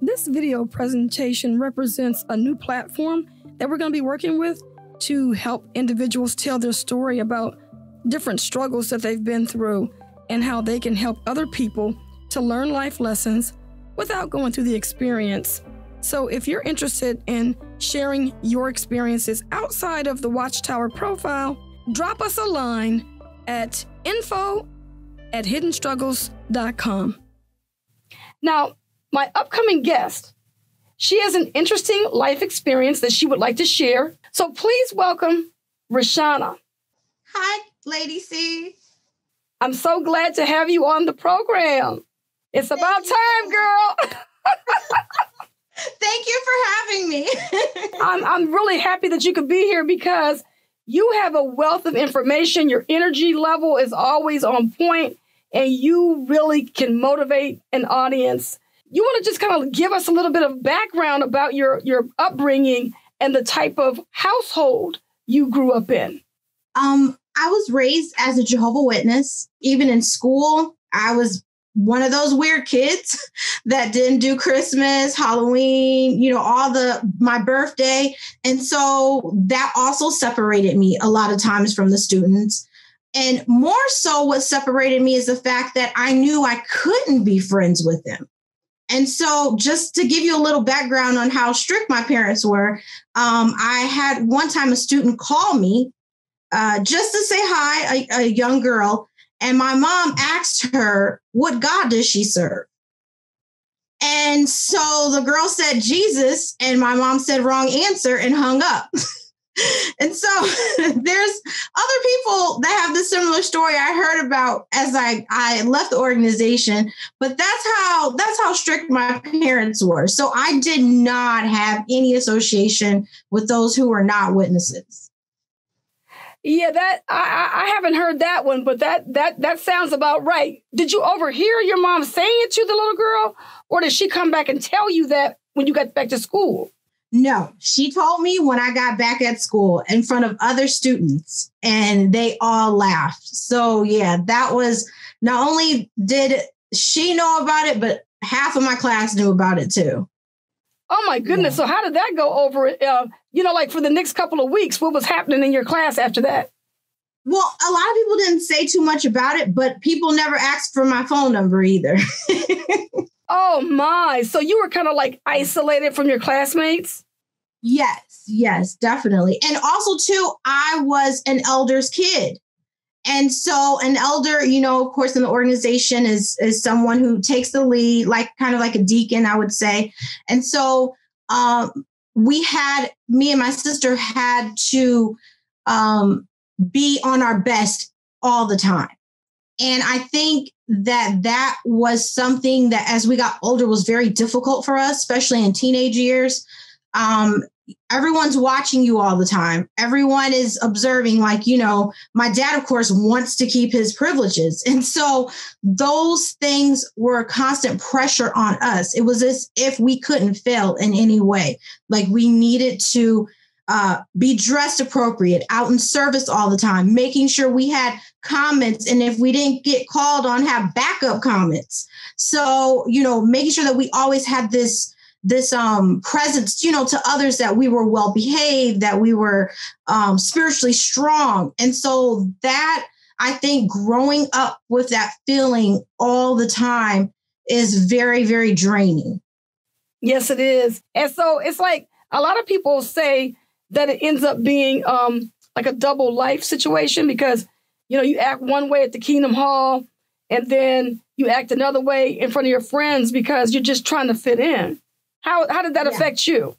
This video presentation represents a new platform that we're going to be working with to help individuals tell their story about different struggles that they've been through and how they can help other people to learn life lessons without going through the experience. So if you're interested in sharing your experiences outside of the Watchtower profile, drop us a line at info@hiddenstruggles.com. Now, my upcoming guest, she has an interesting life experience that she would like to share. So please welcome Rashuna. Hi, Lady C. I'm so glad to have you on the program. It's about time, girl. Thank you for having me. I'm really happy that you could be here because you have a wealth of information. Your energy level is always on point, and you really can motivate an audience. You want to just kind of give us a little bit of background about your upbringing and the type of household you grew up in. I was raised as a Jehovah Witness. Even in school, I was one of those weird kids that didn't do Christmas, Halloween, my birthday. And so that also separated me a lot of times from the students. And more so what separated me is the fact that I knew I couldn't be friends with them. And so just to give you a little background on how strict my parents were, I had one time a student call me just to say hi, a young girl. And my mom asked her, what God does she serve? And so the girl said, Jesus. And my mom said, wrong answer, and hung up. And so there's other people that have the similar story I heard about as I left the organization. But that's how strict my parents were. So I did not have any association with those who were not witnesses. Yeah, that I haven't heard that one, but that sounds about right. Did you overhear your mom saying it to the little girl, or did she come back and tell you that when you got back to school? No, she told me when I got back at school in front of other students, and they all laughed. So yeah, that was, not only did she know about it, but half of my class knew about it too. Oh my goodness. Yeah. So how did that go over? Like for the next couple of weeks, what was happening in your class after that? Well, a lot of people didn't say too much about it, but people never asked for my phone number either. Oh my. So you were kind of like isolated from your classmates? Yes, definitely. And also too, I was an elder's kid. And so an elder, of course, in the organization is someone who takes the lead, kind of like a deacon, I would say. And so me and my sister had to be on our best all the time. And I think that was something that as we got older was very difficult for us, especially in teenage years. Everyone's watching you all the time. Everyone is observing, my dad, of course, wants to keep his privileges. And so those things were constant pressure on us. It was as if we couldn't fail in any way. Like we needed to be dressed appropriate, out in service all the time, making sure we had comments. And if we didn't get called on, have backup comments. So, making sure that we always had this presence, to others, that we were well behaved, that we were spiritually strong. And so that, I think, growing up with that feeling all the time is very, very draining. Yes, it is. And so it's like a lot of people say that it ends up being like a double life situation because, you act one way at the Kingdom Hall and then you act another way in front of your friends because you're just trying to fit in. How did that affect you?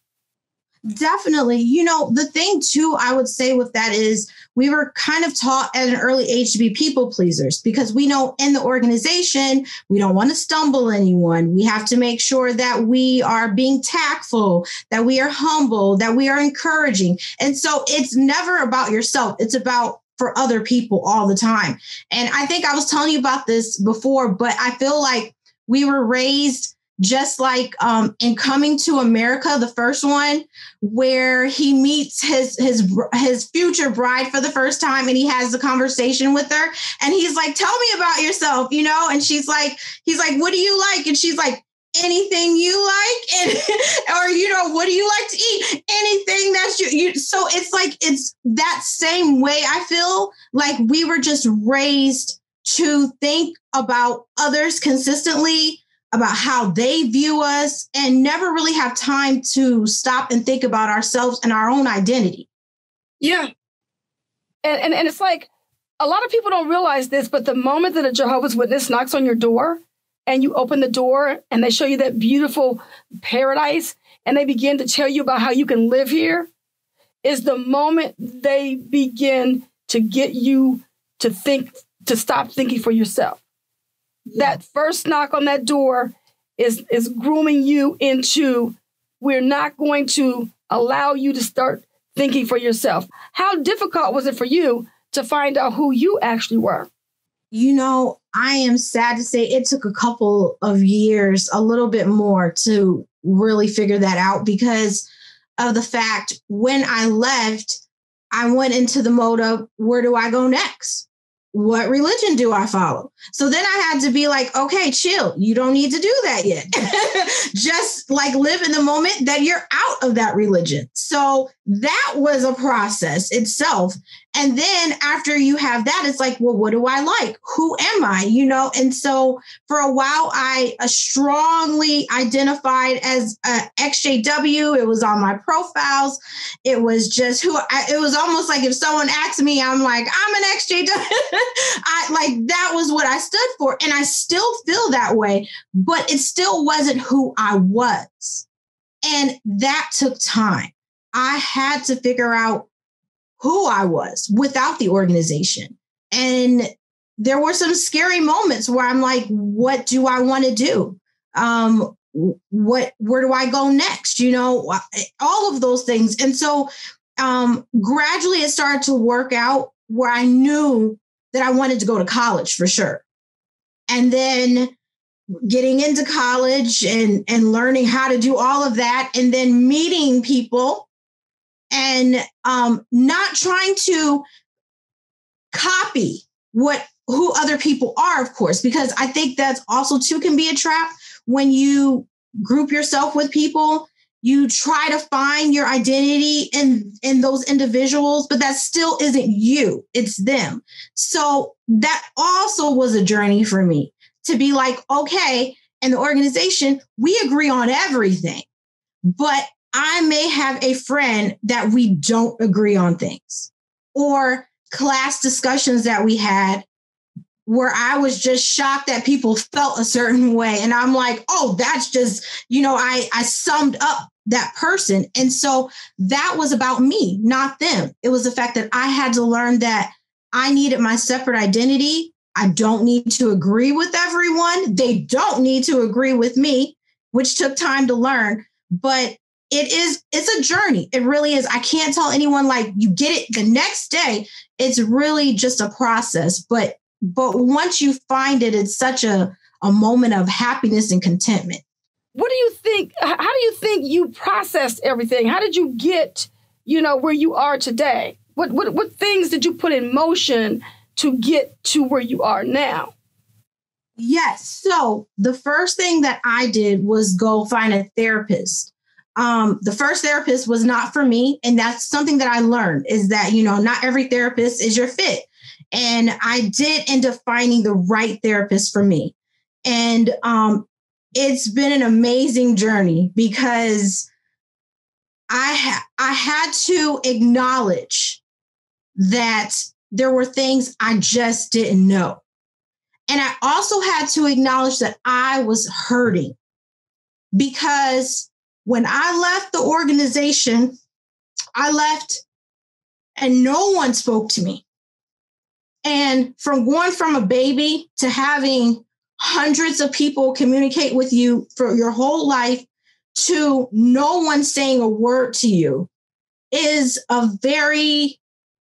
Definitely. The thing, too, I would say with that is we were kind of taught at an early age to be people pleasers because we know in the organization, we don't want to stumble anyone. We have to make sure that we are being tactful, that we are humble, that we are encouraging. And so it's never about yourself. It's about for other people all the time. And I think I was telling you about this before, but I feel like we were raised just like in Coming to America, the first one, where he meets his future bride for the first time and he has the conversation with her. And he's like, tell me about yourself, And he's like, what do you like? And she's like, anything you like, and or what do you like to eat? Anything that's you. So it's like it's that same way. I feel like we were just raised to think about others consistently, about how they view us, and never really have time to stop and think about ourselves and our own identity. Yeah. And it's like a lot of people don't realize this, but the moment that a Jehovah's Witness knocks on your door and you open the door and they show you that beautiful paradise and they begin to tell you about how you can live here, is the moment they begin to get you to think, to stop thinking for yourself. Yeah. That first knock on that door is grooming you into, we're not going to allow you to start thinking for yourself. How difficult was it for you to find out who you actually were? I am sad to say it took a couple of years, a little bit more, to really figure that out, because of the fact when I left, I went into the mode of, where do I go next? What religion do I follow? So then I had to be like, okay, chill. You don't need to do that yet. Just like live in the moment that you're out of that religion. So that was a process itself. And then after you have that, it's like, well, what do I like? Who am I? And so for a while, I strongly identified as Exjw. It was on my profiles. It was just it was almost like if someone asked me, I'm like, I'm an Exjw. That was what I stood for. And I still feel that way, but it still wasn't who I was. And that took time. I had to figure out who I was without the organization. And there were some scary moments where I'm like, what do I want to do? Where do I go next? All of those things. And so gradually it started to work out where I knew that I wanted to go to college for sure. And then getting into college and learning how to do all of that, and then meeting people and not trying to copy who other people are, of course, because I think that's also too can be a trap. When you group yourself with people, you try to find your identity in those individuals, but that still isn't you, it's them. So that also was a journey for me to be like, okay, in the organization, we agree on everything, but I may have a friend that we don't agree on things, or class discussions that we had where I was just shocked that people felt a certain way. And I'm like, oh, that's just, I summed up that person. And so that was about me, not them. It was the fact that I had to learn that I needed my separate identity. I don't need to agree with everyone. They don't need to agree with me, which took time to learn. But it's a journey. It really is. I can't tell anyone like you get it the next day. It's really just a process. But once you find it, it's such a moment of happiness and contentment. What do you think? How do you think you processed everything? How did you get, where you are today? What things did you put in motion to get to where you are now? Yes. So the first thing that I did was go find a therapist. The first therapist was not for me. And that's something that I learned, is that, not every therapist is your fit. And I did end up finding the right therapist for me. And it's been an amazing journey, because I had to acknowledge that there were things I just didn't know. And I also had to acknowledge that I was hurting, because when I left the organization, I left and no one spoke to me. And from going from a baby to having hundreds of people communicate with you for your whole life to no one saying a word to you is a very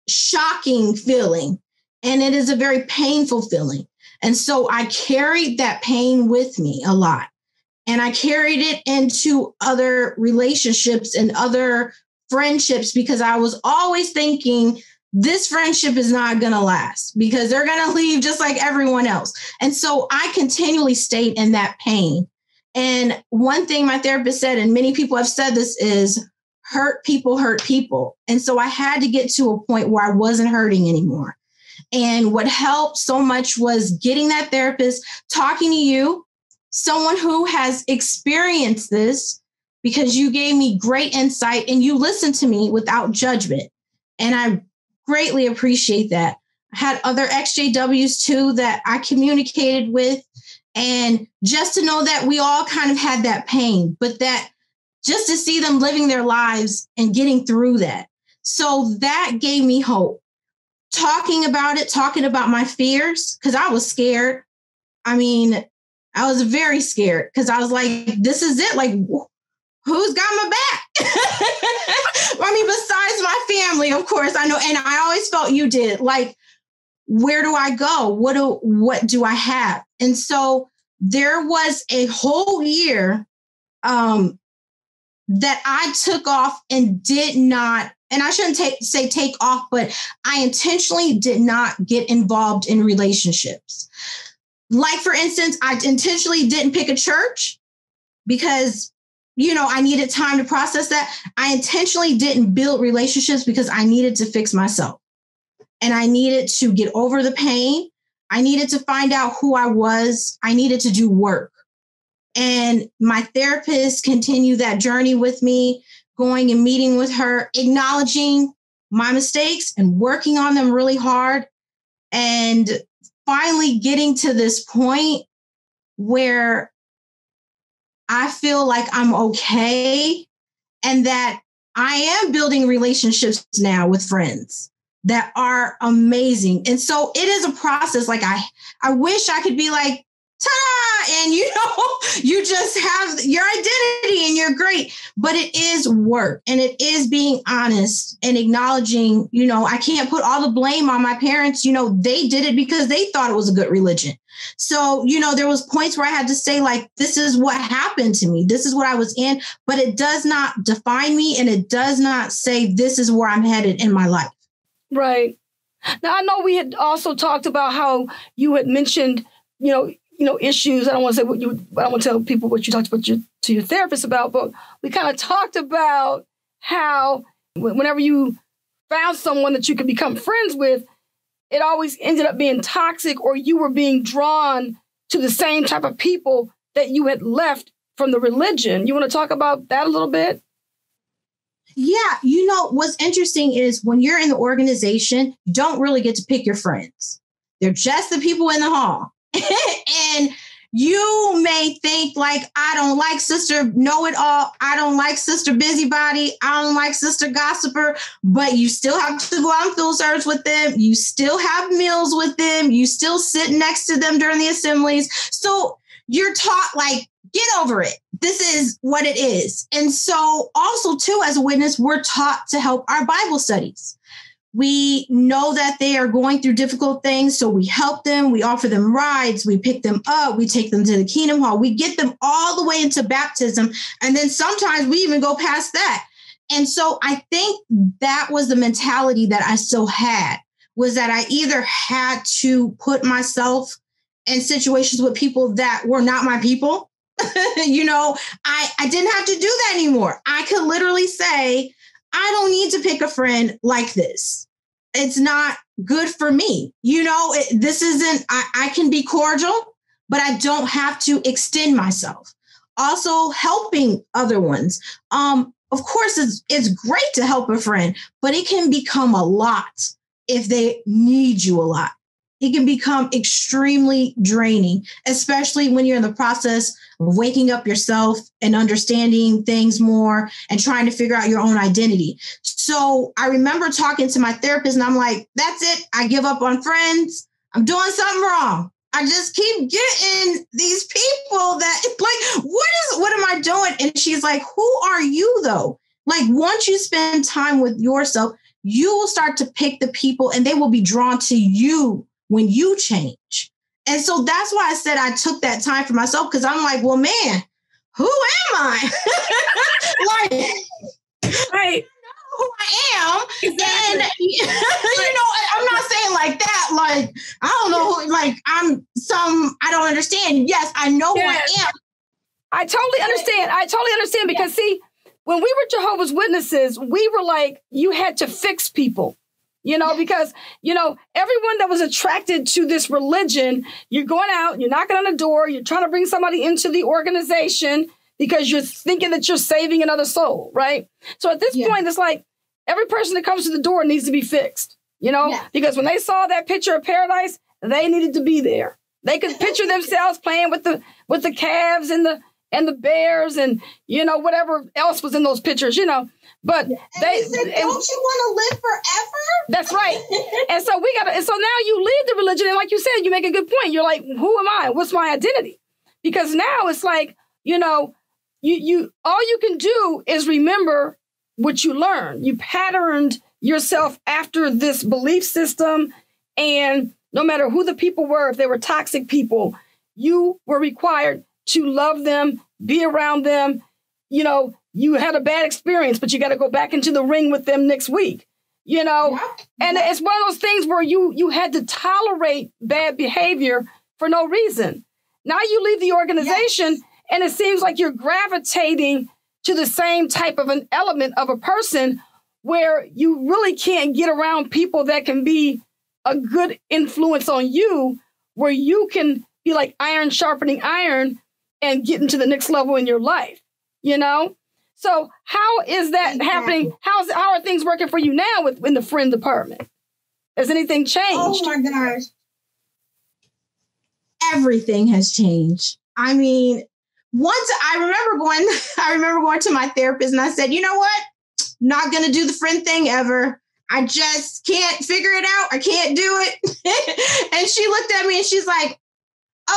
shocking feeling. And it is a very painful feeling. And so I carried that pain with me a lot. And I carried it into other relationships and other friendships, because I was always thinking this friendship is not going to last, because they're going to leave just like everyone else. And so I continually stayed in that pain. And one thing my therapist said, and many people have said this, is hurt people hurt people. And so I had to get to a point where I wasn't hurting anymore. And what helped so much was getting that therapist, talking to you, someone who has experienced this, because you gave me great insight and you listened to me without judgment. And I greatly appreciate that. I had other XJWs too that I communicated with. And just to know that we all kind of had that pain, but that just to see them living their lives and getting through that. So that gave me hope. Talking about it, talking about my fears, because I was scared. I mean, I was very scared because I was like, this is it. Like, who's got my back? I mean, besides my family, of course, I know. And I always felt you did. Like, where do I go? What do I have? And so there was a whole year that I took off and did not, and I shouldn't say take off, but I intentionally did not get involved in relationships. Like, for instance, I intentionally didn't pick a church because, I needed time to process that. I intentionally didn't build relationships because I needed to fix myself. And I needed to get over the pain. I needed to find out who I was. I needed to do work. And my therapist continued that journey with me, going and meeting with her, acknowledging my mistakes and working on them really hard. And finally getting to this point where I feel like I'm okay and that I am building relationships now with friends that are amazing. And so it is a process. Like I wish I could be like, ta-da! And you just have your identity and you're great, but it is work and it is being honest and acknowledging, I can't put all the blame on my parents. They did it because they thought it was a good religion. So, there was points where I had to say, like, this is what happened to me. This is what I was in, but it does not define me. And it does not say this is where I'm headed in my life. Right. Now, I know we had also talked about how you had mentioned, issues. I don't want to say I don't want to tell people what you talked about to your therapist about, but we kind of talked about how whenever you found someone that you could become friends with, it always ended up being toxic, or you were being drawn to the same type of people that you had left from the religion. You want to talk about that a little bit? Yeah. What's interesting is when you're in the organization, you don't really get to pick your friends. They're just the people in the hall. And you may think like, I don't like Sister Know-It-All. I don't like Sister Busybody. I don't like Sister Gossiper, but you still have to go out and field service with them. You still have meals with them. You still sit next to them during the assemblies. So you're taught like, get over it. This is what it is. And so also too, as a witness, we're taught to help our Bible studies. We know that they are going through difficult things, so we help them. We offer them rides. We pick them up. We take them to the Kingdom Hall. We get them all the way into baptism. And then sometimes we even go past that. And so I think that was the mentality that I still had, was that I either had to put myself in situations with people that were not my people. I didn't have to do that anymore. I could literally say, I don't need to pick a friend like this. It's not good for me. This isn't, I can be cordial, but I don't have to extend myself. Also helping other ones. Of course, it's great to help a friend, but it can become a lot if they need you a lot. It can become extremely draining, especially when you're in the process of waking up yourself and understanding things more and trying to figure out your own identity. So I remember talking to my therapist and I'm like, that's it. I give up on friends. I'm doing something wrong. I just keep getting these people that like, what am I doing? And she's like, who are you though? Like once you spend time with yourself, you will start to pick the people and they will be drawn to you when you change. And so that's why I said I took that time for myself, because I'm like, well, man, who am I? Right. Who I am. Exactly. And, I'm not saying like that, like, I don't know, like I don't understand. Yes, I know who I am. I totally understand. I totally understand because see, when we were Jehovah's Witnesses, we were like, you had to fix people, because, everyone that was attracted to this religion, you're going out, you're knocking on the door, you're trying to bring somebody into the organization because you're thinking that you're saving another soul, right? So at this point, it's like every person that comes to the door needs to be fixed, because when they saw that picture of paradise, they needed to be there. They could picture themselves playing with the calves and the bears and, whatever else was in those pictures, But they said, don't you want to live forever? That's right. And so so now you leave the religion. And like you said, you make a good point. You're like, who am I? What's my identity? Because now it's like, you all you can do is remember what you learned. You patterned yourself after this belief system. And no matter who the people were, if they were toxic people, you were required to love them, be around them. You had a bad experience, but you got to go back into the ring with them next week, And it's one of those things where you had to tolerate bad behavior for no reason. Now you leave the organization and it seems like you're gravitating to the same type of an element of a person where you really can't get around people that can be a good influence on you, where you can be like iron sharpening iron and get into the next level in your life, So how is that happening? How are things working for you now in the friend department? Has anything changed? Oh my gosh. Everything has changed. I mean, once I remember going to my therapist and I said, you know what? Not going to do the friend thing ever. I just can't figure it out. I can't do it. And she looked at me and she's like,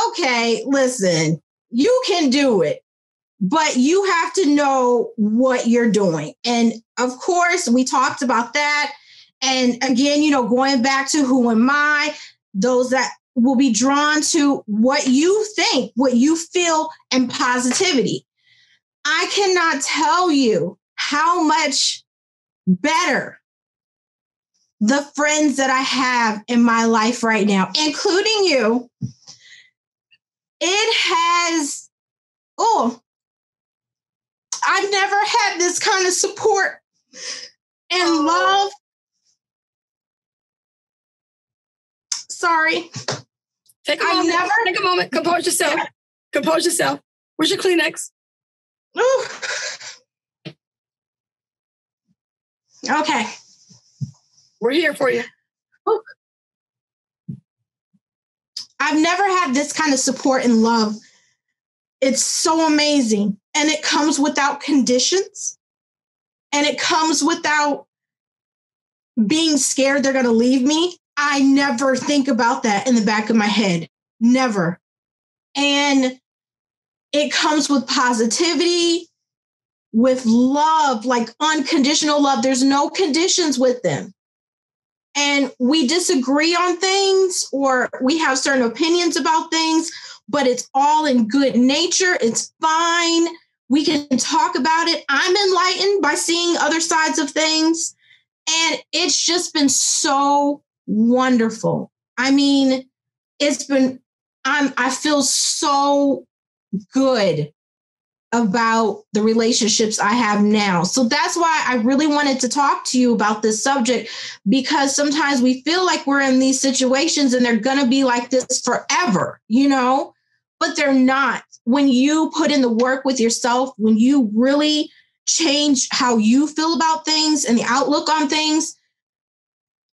okay, listen, you can do it, but you have to know what you're doing. And of course, we talked about that. And again, going back to who am I, those that will be drawn to what you think, what you feel, and positivity. I cannot tell you how much better the friends that I have in my life right now, including you, it has, I've never had this kind of support and love. Sorry. Take a moment. Compose yourself. Compose yourself. Where's your Kleenex? Ooh. Okay. We're here for you. Ooh. I've never had this kind of support and love. It's so amazing. And it comes without conditions. And it comes without being scared they're going to leave me. I never think about that in the back of my head. Never. And it comes with positivity, with love, like unconditional love. There's no conditions with them. And we disagree on things or we have certain opinions about things, but it's all in good nature. It's fine. We can talk about it. I'm enlightened by seeing other sides of things. And it's just been so wonderful. I mean, I feel so good about the relationships I have now. So that's why I really wanted to talk to you about this subject, because sometimes we feel like we're in these situations and they're going to be like this forever, but they're not. When you put in the work with yourself, when you really change how you feel about things and the outlook on things,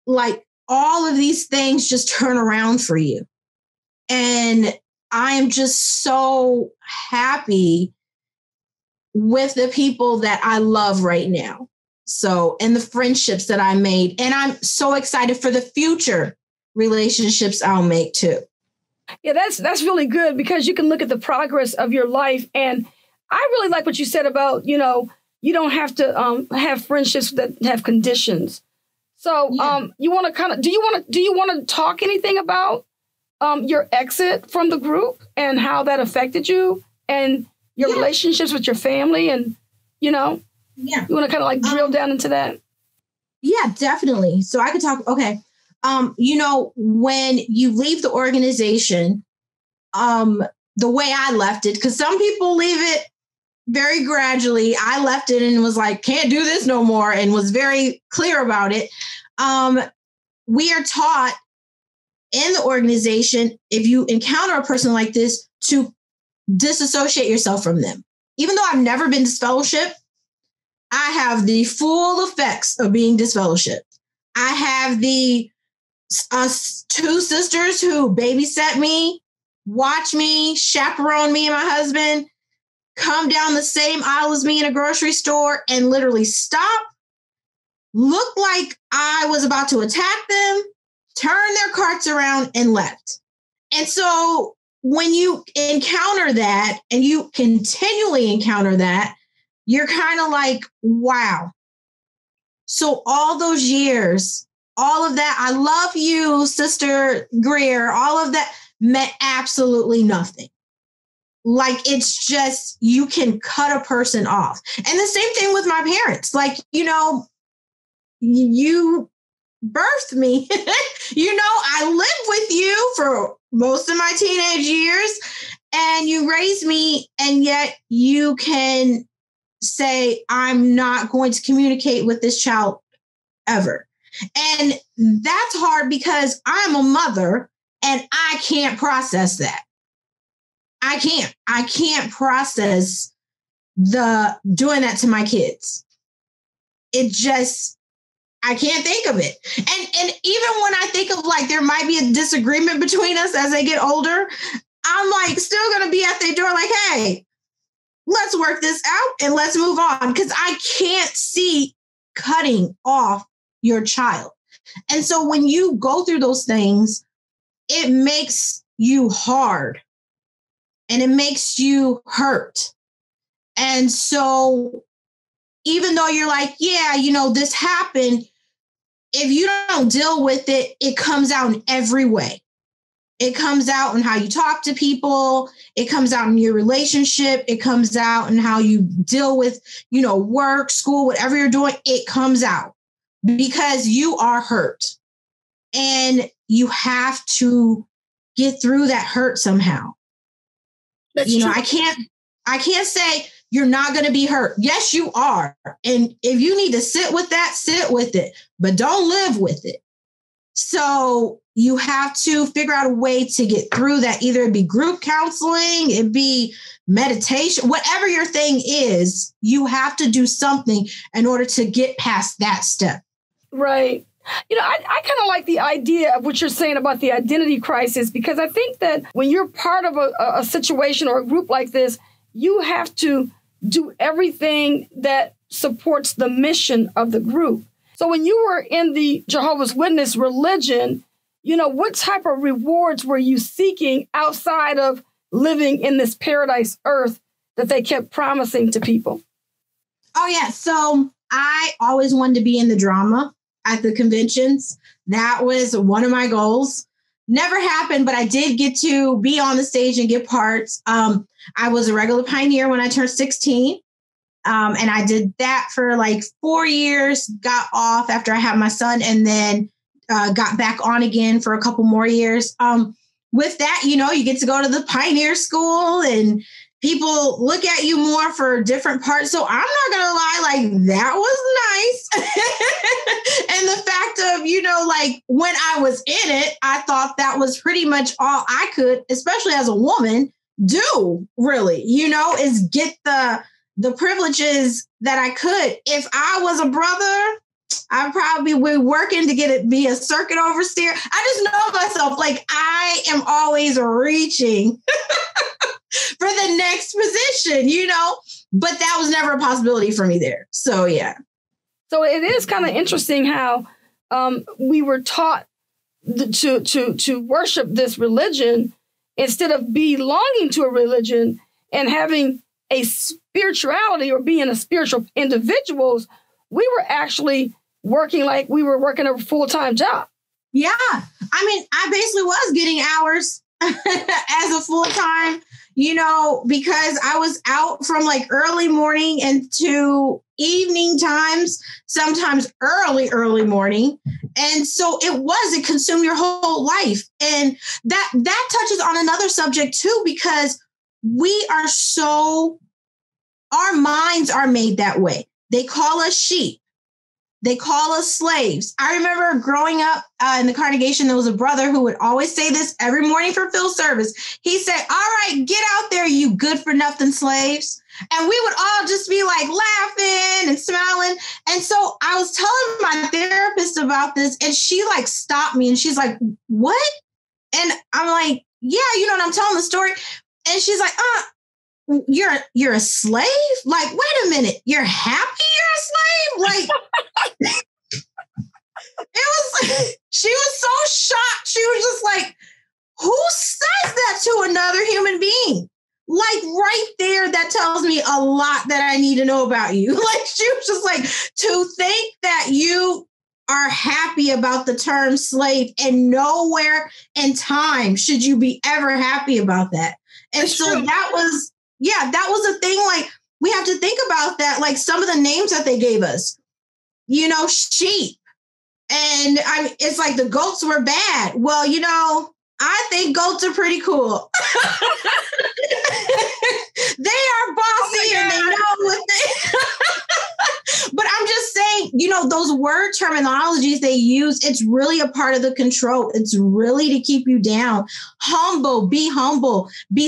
like all of these things just turn around for you. And I am just so happy with the people that I love right now. So, and the friendships that I made. And I'm so excited for the future relationships I'll make too. Yeah, that's really good, because you can look at the progress of your life. And I really like what you said about, you don't have to have friendships that have conditions. So you want to kind of, do you want to talk anything about your exit from the group and how that affected you and your relationships with your family and, you want to kind of like drill down into that? Yeah, definitely. So I could talk. Okay. When you leave the organization, the way I left it, because some people leave it very gradually. I left it and was like, can't do this no more, and was very clear about it. We are taught in the organization, if you encounter a person like this, to disassociate yourself from them. Even though I've never been disfellowshipped, I have the full effects of being disfellowshipped. I have the two sisters who babysat me, watch me, chaperone me and my husband, come down the same aisle as me in a grocery store and literally stop, look like I was about to attack them, turn their carts around and left. And so when you encounter that and you continually encounter that, you're kind of like, wow. So all those years, all of that, I love you, Sister Greer, all of that meant absolutely nothing. Like, it's just, you can cut a person off. And the same thing with my parents. Like, you know, you birthed me. You know, I lived with you for most of my teenage years and you raised me. And yet you can say, I'm not going to communicate with this child ever. And that's hard because I'm a mother and I can't process that. I can't process the doing that to my kids. It just, I can't think of it. And even when I think of like, there might be a disagreement between us as they get older, I'm like still going to be at their door like, hey, let's work this out and let's move on. Because I can't see cutting off your child. And so when you go through those things, it makes you hard and it makes you hurt. And so even though you're like, yeah, you know, this happened, if you don't deal with it, it comes out in every way. It comes out in how you talk to people. It comes out in your relationship. It comes out in how you deal with, you know, work, school, whatever you're doing. It comes out because you are hurt and you have to get through that hurt somehow. That's true. I can't say you're not going to be hurt. Yes, you are. And if you need to sit with that, sit with it, but don't live with it. So you have to figure out a way to get through that. Either it be group counseling, it be meditation, whatever your thing is, you have to do something in order to get past that step. Right. You know, I kind of like the idea of what you're saying about the identity crisis, because I think that when you're part of a situation or a group like this, you have to do everything that supports the mission of the group. So when you were in the Jehovah's Witness religion, you know, what type of rewards were you seeking outside of living in this paradise earth that they kept promising to people? Oh, yeah. So I always wanted to be in the drama at the conventions. That was one of my goals. Never happened, but I did get to be on the stage and get parts. I was a regular pioneer when I turned 16. And I did that for like 4 years, got off after I had my son, and then got back on again for a couple more years. With that, you know, you get to go to the pioneer school and people look at you more for different parts. So I'm not going to lie, like that was nice. And the fact of, you know, like when I was in it, I thought that was pretty much all I could, especially as a woman, do really, you know, is get the privileges that I could. If I was a brother, I probably would be working to be a circuit overseer. I just know myself, like I am always reaching for the next position, you know, but that was never a possibility for me there. So, yeah. So it is kind of interesting how we were taught to worship this religion instead of belonging to a religion and having a spirituality or being a spiritual individuals. We were actually working like we were working a full-time job. Yeah. I mean, I basically was getting hours as a full-time, you know, because I was out from like early morning into evening times, sometimes early morning. And so it consumed your whole life. And that touches on another subject too, because our minds are made that way. They call us sheep. They call us slaves. I remember growing up in the congregation, there was a brother who would always say this every morning for field service. He said, all right, get out there, you good for nothing slaves. And we would all just be like laughing and smiling. And so I was telling my therapist about this, and she like stopped me and she's like, what? And I'm like, yeah, and I'm telling the story. And she's like, you're a slave? Like, wait a minute, you're happy you're a slave? Like, it was, she was so shocked. She was just like, who says that to another human being? Like right there, that tells me a lot that I need to know about you. Like, she was just like, to think that you are happy about the term slave, and nowhere in time should you be ever happy about that. And that's so true. That was a thing. Like, we have to think about that. Like, some of the names that they gave us, sheep. And it's like the goats were bad. Well, I think goats are pretty cool. They are bossy and they know what they... But I'm just saying, those word terminologies they use, it's really a part of the control. It's really to keep you down. Humble, be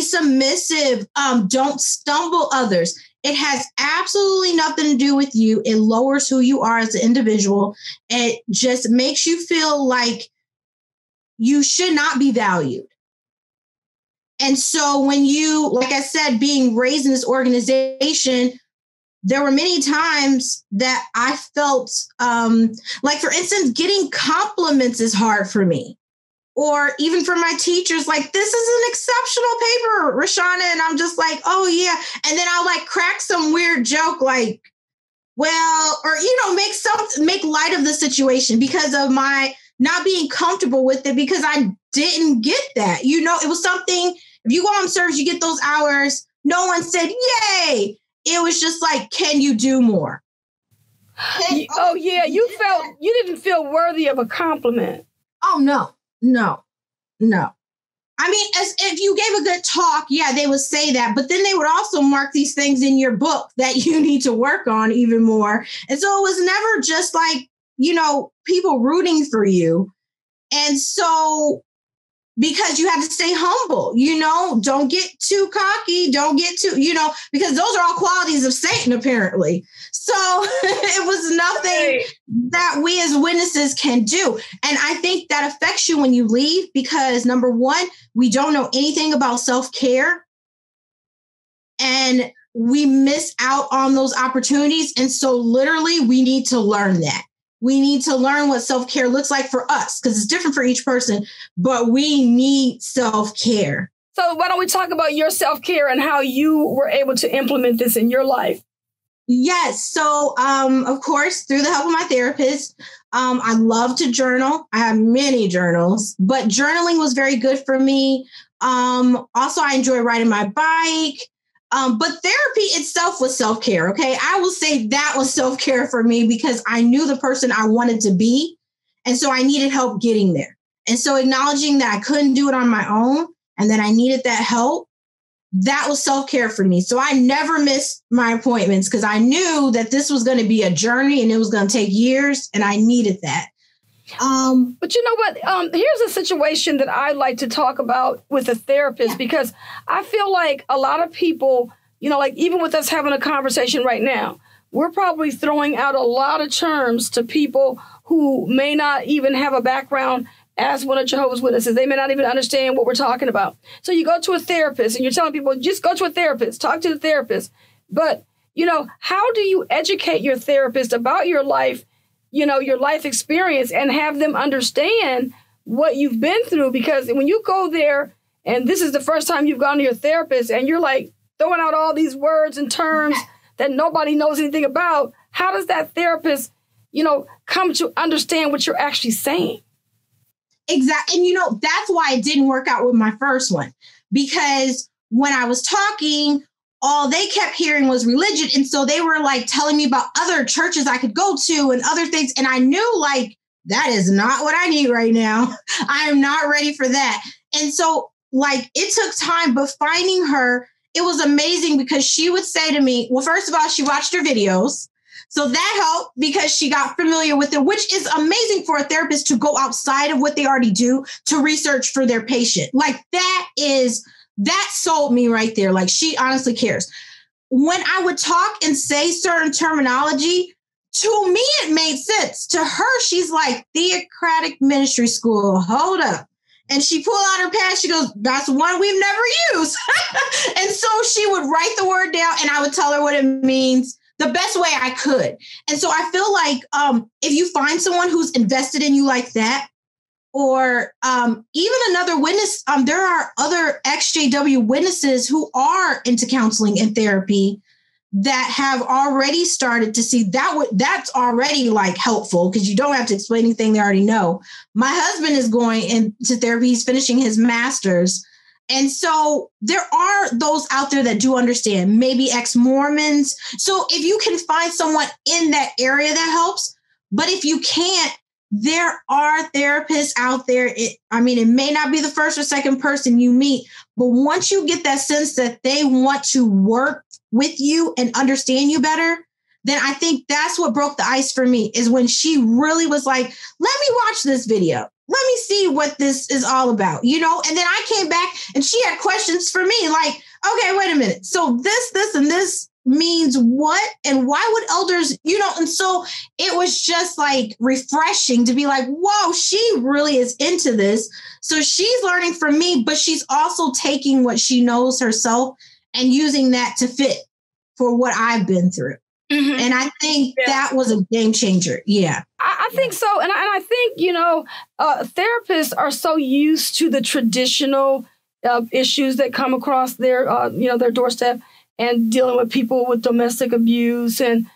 submissive. Don't stumble others. It has absolutely nothing to do with you. It lowers who you are as an individual. It just makes you feel like you should not be valued. And so when you, like I said, being raised in this organization, there were many times that I felt like, for instance, getting compliments is hard for me. Or even from my teachers, like, this is an exceptional paper, Rashana. And I'm just like, oh, yeah. And then I'll like crack some weird joke like, well, or, make light of the situation because of my not being comfortable with it, because I didn't get that. It was something, if you go on service, you get those hours. No one said, yay. It was just like, can you do more? You didn't feel worthy of a compliment. Oh, no. I mean, as if you gave a good talk, yeah, they would say that, but then they would also mark these things in your book that you need to work on even more. And so it was never just like, people rooting for you. And so, because you had to stay humble, don't get too cocky, don't get too, because those are all qualities of Satan, apparently. So it was nothing that we as witnesses can do. And I think that affects you when you leave, because number one, we don't know anything about self-care. And we miss out on those opportunities. And so literally we need to learn that. We need to learn what self-care looks like for us, because it's different for each person, but we need self-care. So why don't we talk about your self-care and how you were able to implement this in your life? Yes. So, of course, through the help of my therapist, I love to journal. I have many journals, but journaling was very good for me. Also, I enjoy riding my bike. But therapy itself was self-care. Okay. I will say that was self-care for me, because I knew the person I wanted to be. And so I needed help getting there. And so acknowledging that I couldn't do it on my own and that I needed that help, that was self-care for me. So I never missed my appointments, because I knew that this was going to be a journey and it was going to take years, and I needed that. But you know what? Here's a situation that I like to talk about with a therapist, because I feel like a lot of people, like even with us having a conversation right now, we're probably throwing out a lot of terms to people who may not even have a background as one of Jehovah's Witnesses. They may not even understand what we're talking about. So you go to a therapist and you're telling people, just go to a therapist, talk to the therapist. But, how do you educate your therapist about your life, your life experience, and have them understand what you've been through? Because when you go there and this is the first time you've gone to your therapist and you're like throwing out all these words and terms that nobody knows anything about, how does that therapist, come to understand what you're actually saying? Exactly. And, that's why it didn't work out with my first one, because when I was talking, all they kept hearing was religion. And so they were like telling me about other churches I could go to and other things. And I knew like, that is not what I need right now. I am not ready for that. And so like, it took time, but finding her it was amazing because she would say to me, well, first of all, she watched her videos. So that helped because she got familiar with it, which is amazing for a therapist to go outside of what they already do to research for their patient. Like that sold me right there. Like she honestly cares. When I would talk and say certain terminology, to me, it made sense. To her, she's like, theocratic ministry school, hold up. And she pulled out her pad. She goes, that's one we've never used. And so she would write the word down and I would tell her what it means the best way I could. And so I feel like if you find someone who's invested in you like that, or even another witness, there are other Exjw witnesses who are into counseling and therapy that have already started to see that's already like helpful because you don't have to explain anything they already know. My husband is going into therapy. He's finishing his master's. And so there are those out there that do understand, maybe ex-Mormons. So if you can find someone in that area, that helps. But if you can't, there are therapists out there. It may not be the first or second person you meet, but once you get that sense that they want to work with you and understand you better, then I think that's what broke the ice for me, is when she really was like, let me watch this video. Let me see what this is all about, And then I came back and she had questions for me like, okay, wait a minute. So this, and this means what? And why would elders, And so it was just like refreshing to be like, whoa, she really is into this. So she's learning from me, but she's also taking what she knows herself and using that to fit for what I've been through. Mm-hmm. And I think that was a game changer. Yeah. I think so. And I think, therapists are so used to the traditional issues that come across their doorstep and dealing with people with domestic abuse and,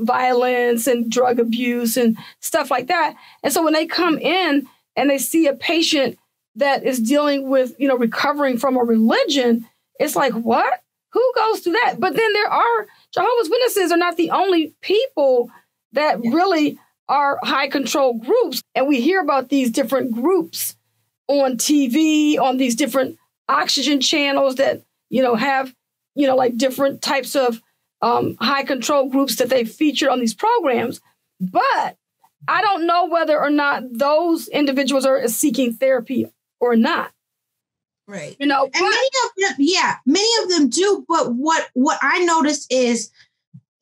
violence and drug abuse and stuff like that. And so when they come in and they see a patient that is dealing with, recovering from a religion, it's like, what? Who goes through that? But then there are Jehovah's Witnesses are not the only people that really are high control groups. And we hear about these different groups on TV, on these different oxygen channels that, have, like different types of high control groups that they feature on these programs. But I don't know whether or not those individuals are seeking therapy or not. Right. And many of them do. But what I noticed is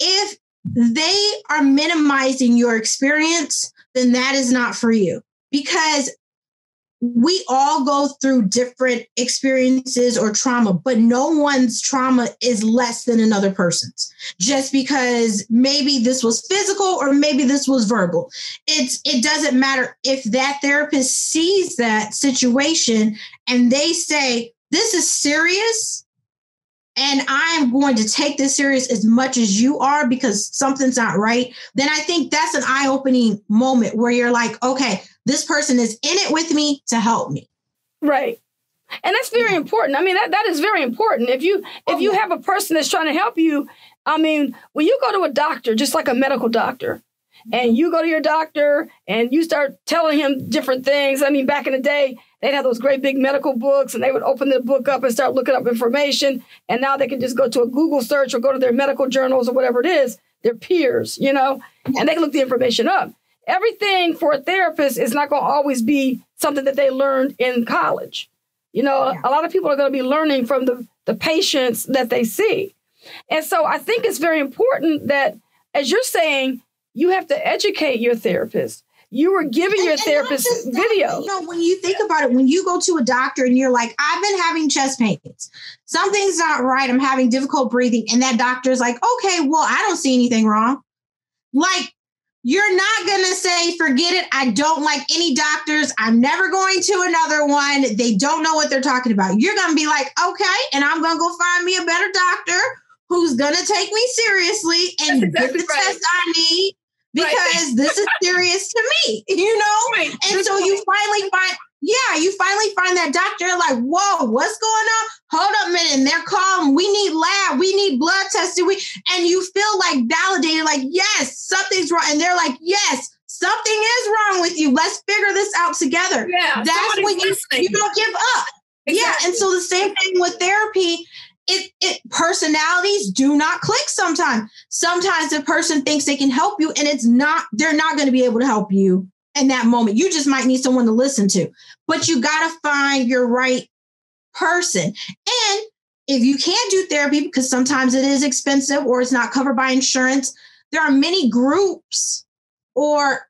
if they are minimizing your experience, then that is not for you, because we all go through different experiences or trauma, but no one's trauma is less than another person's just because maybe this was physical or maybe this was verbal. It doesn't matter if that therapist sees that situation and they say, this is serious and I'm going to take this serious as much as you are because something's not right. Then I think that's an eye-opening moment where you're like, okay, this person is in it with me to help me. Right. And that's very important. That is very important. If you have a person that's trying to help you, when you go to a doctor, just like a medical doctor, and you go to your doctor and you start telling him different things. Back in the day, they'd have those great big medical books and they would open the book up and start looking up information. And now they can just go to a Google search or go to their medical journals or whatever it is, their peers, and they can look the information up. Everything for a therapist is not going to always be something that they learned in college. A lot of people are going to be learning from the patients that they see. And so I think it's very important that, as you're saying, you have to educate your therapist. You were giving your therapist video. When you think about it, when you go to a doctor and you're like, I've been having chest pains. Something's not right. I'm having difficult breathing. And that doctor's like, okay, well, I don't see anything wrong. Like, you're not going to say, forget it. I don't like any doctors. I'm never going to another one. They don't know what they're talking about. You're going to be like, okay, and I'm going to go find me a better doctor who's going to take me seriously and get the test I need because this is serious to me, Right. And so you finally find that doctor like, whoa, what's going on? Hold up a minute. And they're calm. We need lab. We need blood testing. And you feel like validated, like, yes, something's wrong. And they're like, yes, something is wrong with you. Let's figure this out together. Yeah, that's when you don't give up. Exactly. Exactly. Yeah. And so the same thing with therapy. personalities do not click sometimes. Sometimes the person thinks they can help you and they're not going to be able to help you in that moment. You just might need someone to listen to, but you got to find your right person. And if you can't do therapy because sometimes it is expensive or it's not covered by insurance, there are many groups or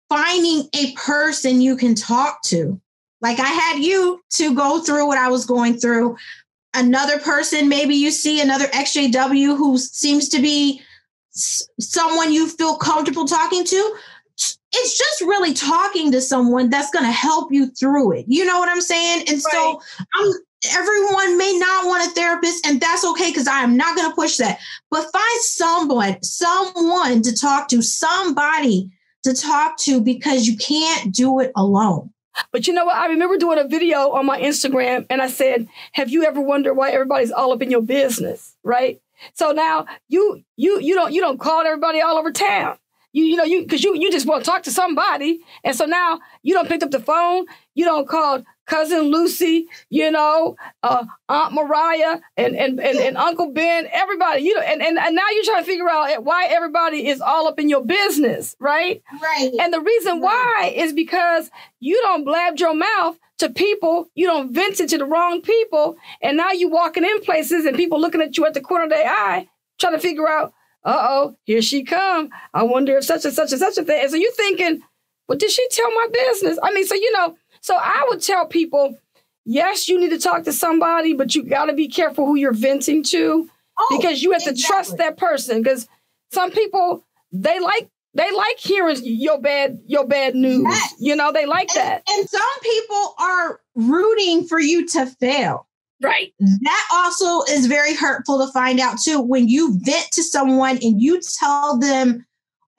finding a person you can talk to. Like I had you to go through what I was going through. Another person, maybe you see another Exjw who seems to be someone you feel comfortable talking to. It's just really talking to someone that's going to help you through it. You know what I'm saying? And right. So everyone may not want a therapist, and that's okay because I am not going to push that. But find someone to talk to, somebody to talk to, because you can't do it alone. But you know what? I remember doing a video on my Instagram and I said, have you ever wondered why everybody's all up in your business? Right. So now you don't call everybody all over town. Because you just want to talk to somebody. And so now you don't pick up the phone. You don't call Cousin Lucy, Aunt Mariah and Uncle Ben, everybody, and now you're trying to figure out why everybody is all up in your business, right? Right. And the reason why is because you don't blab your mouth to people, you don't vent it to the wrong people, and now you walking in places and people looking at you at the corner of their eye, trying to figure out, here she come. I wonder if such and such and such a thing. And so you're thinking, well, did she tell my business? I mean, so I would tell people, yes, you need to talk to somebody, but you got to be careful who you're venting to, because you have to trust that person. Because some people, they like hearing your bad news. Yes. They like that. And some people are rooting for you to fail. Right. That also is very hurtful to find out too. When you vent to someone and you tell them,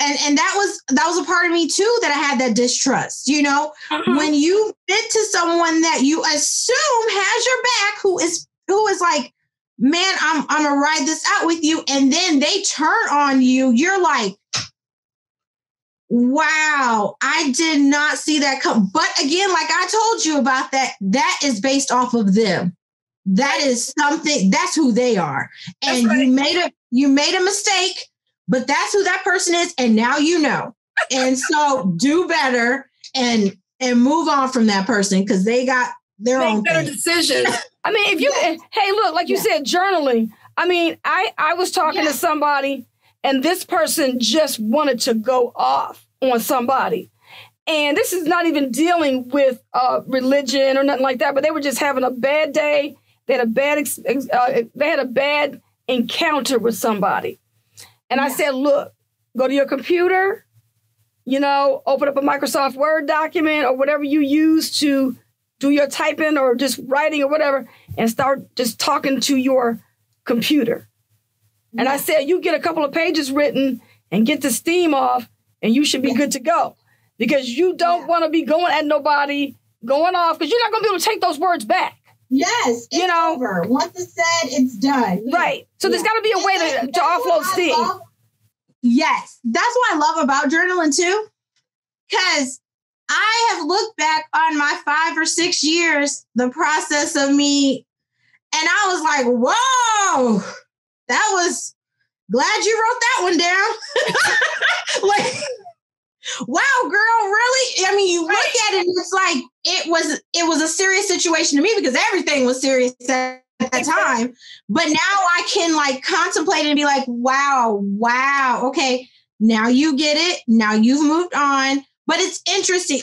and that was a part of me too, that I had that distrust, when you vent to someone that you assume has your back, who is like, man, I'm gonna ride this out with you. And then they turn on you. You're like, wow, I did not see that come. But again, like I told you about that is based off of them. That is something, that's who they are. And right. you made a mistake, but that's who that person is. And now you know. And so do better and move on from that person, because they got their own better decisions. I mean, if you, hey, look, like you said, journaling. I mean, I was talking to somebody and this person just wanted to go off on somebody. And this is not even dealing with religion or nothing like that, but they were just having a bad day. They had a bad encounter with somebody. And I said, look, go to your computer, open up a Microsoft Word document or whatever you use to do your typing or just writing or whatever, and start just talking to your computer. And I said, you get a couple of pages written and get the steam off, and you should be good to go. Because you don't want to be going at nobody, going off, because you're not going to be able to take those words back. Yes, it's over. Once it's said, it's done. Right. So there's got to be a way to offload steam. Yes. That's what I love about journaling too. Because I have looked back on my 5 or 6 years, the process of me, and I was like, whoa, that was, glad you wrote that one down. Like, wow, girl, really? I mean, you look at it and it's like, it was a serious situation to me because everything was serious at that time. But now I can like contemplate and be like, wow, okay, now you get it. Now you've moved on. But it's interesting.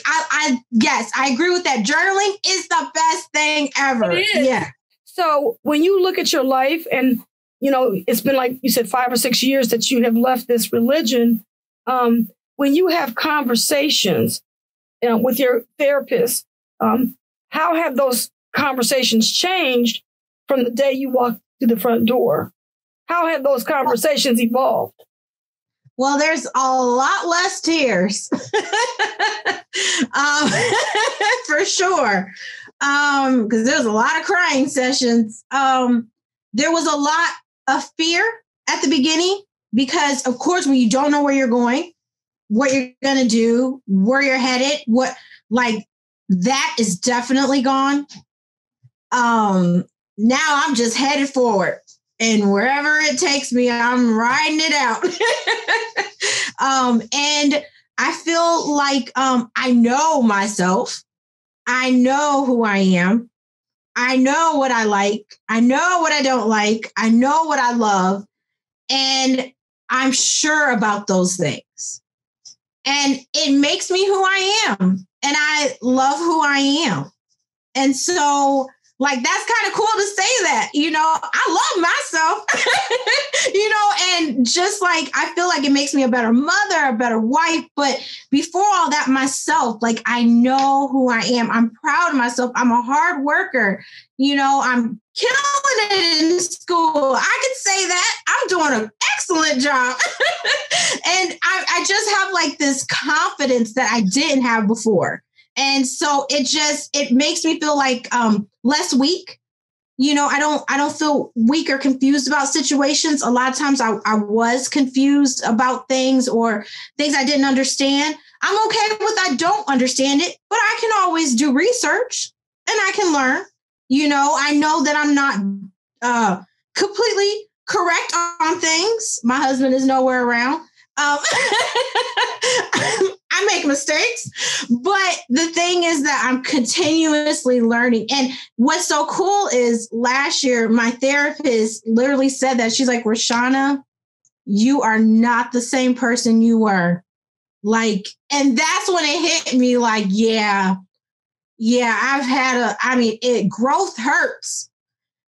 Yes, I agree with that. Journaling is the best thing ever. It is. Yeah. So when you look at your life and, it's been like you said, 5 or 6 years that you have left this religion. When you have conversations with your therapist, how have those conversations changed from the day you walked through the front door? How have those conversations evolved? Well, there's a lot less tears, for sure, because there's a lot of crying sessions. There was a lot of fear at the beginning because, of course, when you don't know where you're going, what you're going to do, where you're headed, that is definitely gone. now I'm just headed forward. And wherever it takes me, I'm riding it out. And I feel like I know myself. I know who I am. I know what I like. I know what I don't like. I know what I love. And I'm sure about those things. And it makes me who I am. And I love who I am. And so, like, that's kind of cool to say that, I love myself, and just like, I feel like it makes me a better mother, a better wife. But before all that, myself, like, I know who I am. I'm proud of myself. I'm a hard worker. I'm killing it in school. I can say that I'm doing an excellent job. And I just have like this confidence that I didn't have before. And so it makes me feel like less weak. I don't feel weak or confused about situations. A lot of times I was confused about things or things I didn't understand. I'm okay with I don't understand it, but I can always do research and I can learn. I know that I'm not completely correct on things. My husband is nowhere around. I make mistakes, but the thing is that I'm continuously learning. And what's so cool is last year, my therapist literally said that. She's like, Rashana, you are not the same person you were. Like, and that's when it hit me like, yeah, I've had growth hurts,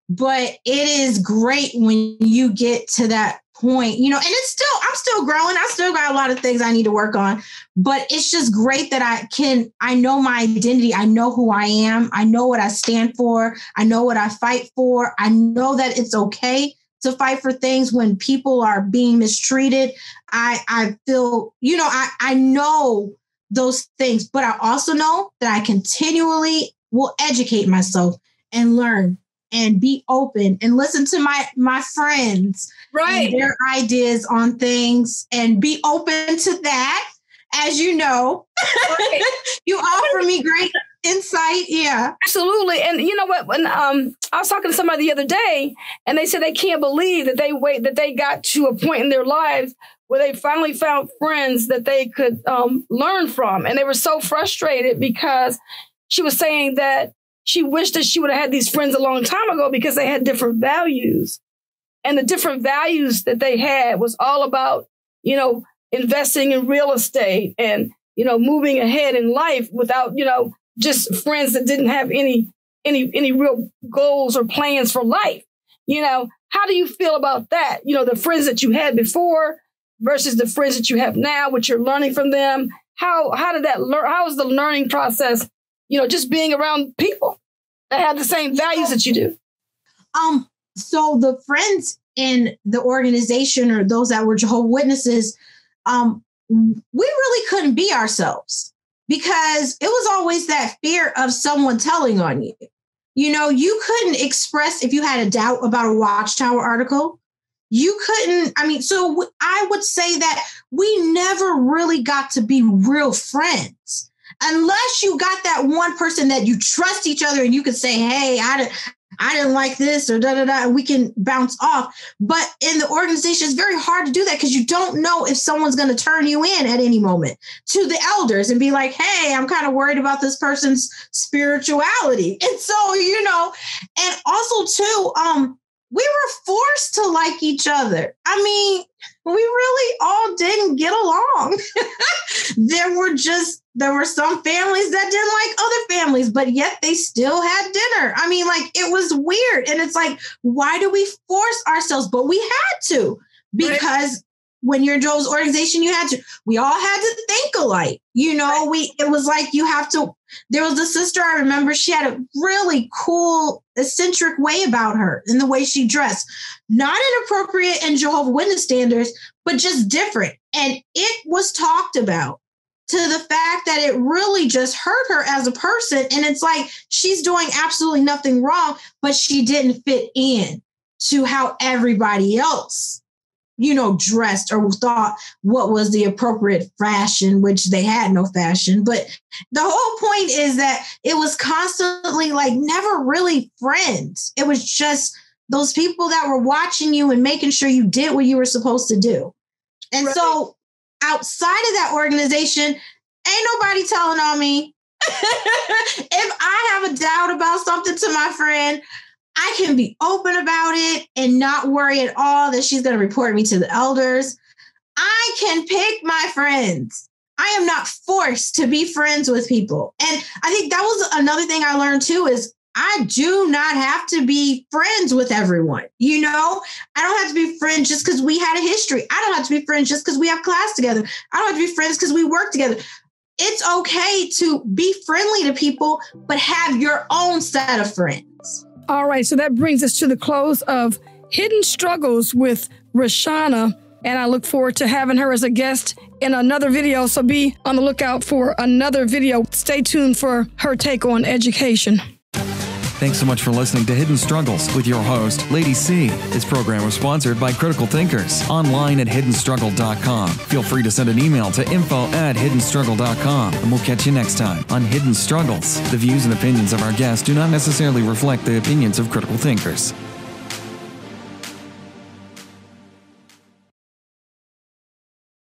but it is great when you get to that point, and I'm still growing. I still got a lot of things I need to work on, but it's just great that I know my identity. I know who I am. I know what I stand for. I know what I fight for. I know that it's okay to fight for things when people are being mistreated. I feel, I know those things, but I also know that I continually will educate myself and learn and be open and listen to my friends, right, and their ideas on things and be open to that. As you know, right. You offer me great insight. Yeah, absolutely. And you know what? When I was talking to somebody the other day, and they said they can't believe that they got to a point in their lives where they finally found friends that they could learn from, and they were so frustrated because she was saying that she wished that she would have had these friends a long time ago because they had different values. And the different values that they had was all about, investing in real estate and, moving ahead in life without, just friends that didn't have any real goals or plans for life. How do you feel about that? The friends that you had before versus the friends that you have now, what you're learning from them. How is the learning process? Just being around people that have the same values that you do. So the friends in the organization or those that were Jehovah Witnesses, we really couldn't be ourselves because it was always that fear of someone telling on you. You couldn't express if you had a doubt about a Watchtower article. You couldn't, so I would say that we never really got to be real friends. Unless you got that one person that you trust each other and you could say, hey, I didn't like this or da-da-da, and we can bounce off. But in the organization, it's very hard to do that because you don't know if someone's going to turn you in at any moment to the elders and be like, hey, I'm kind of worried about this person's spirituality. And so, and also too, we were forced to like each other. We really all didn't get along. There were some families that didn't like other families, but yet they still had dinner. It was weird. And it's like, why do we force ourselves? But we had to, because when you're in Joel's organization, we all had to think alike. It was like there was a sister I remember, she had a really cool, eccentric way about her in the way she dressed. Not inappropriate in Jehovah Witness standards, but just different. And it was talked about to the fact that it really just hurt her as a person. And it's like, she's doing absolutely nothing wrong, but she didn't fit in to how everybody else dressed or thought what was the appropriate fashion, which they had no fashion. But the whole point is that it was constantly like never really friends. It was just those people that were watching you and making sure you did what you were supposed to do. And so outside of that organization, ain't nobody telling on me. If I have a doubt about something to my friend, I can be open about it and not worry at all that she's going to report me to the elders. I can pick my friends. I am not forced to be friends with people. And I think that was another thing I learned too, is I do not have to be friends with everyone. I don't have to be friends just because we had a history. I don't have to be friends just because we have class together. I don't have to be friends because we work together. It's okay to be friendly to people, but have your own set of friends. All right. So that brings us to the close of Hidden Struggles with Rashuna. And I look forward to having her as a guest in another video. So be on the lookout for another video. Stay tuned for her take on education. Thanks so much for listening to Hidden Struggles with your host, Lady C. This program was sponsored by Critical Thinkers, online at hiddenstruggle.com. Feel free to send an email to info@hiddenstruggle.com, and we'll catch you next time on Hidden Struggles. The views and opinions of our guests do not necessarily reflect the opinions of Critical Thinkers.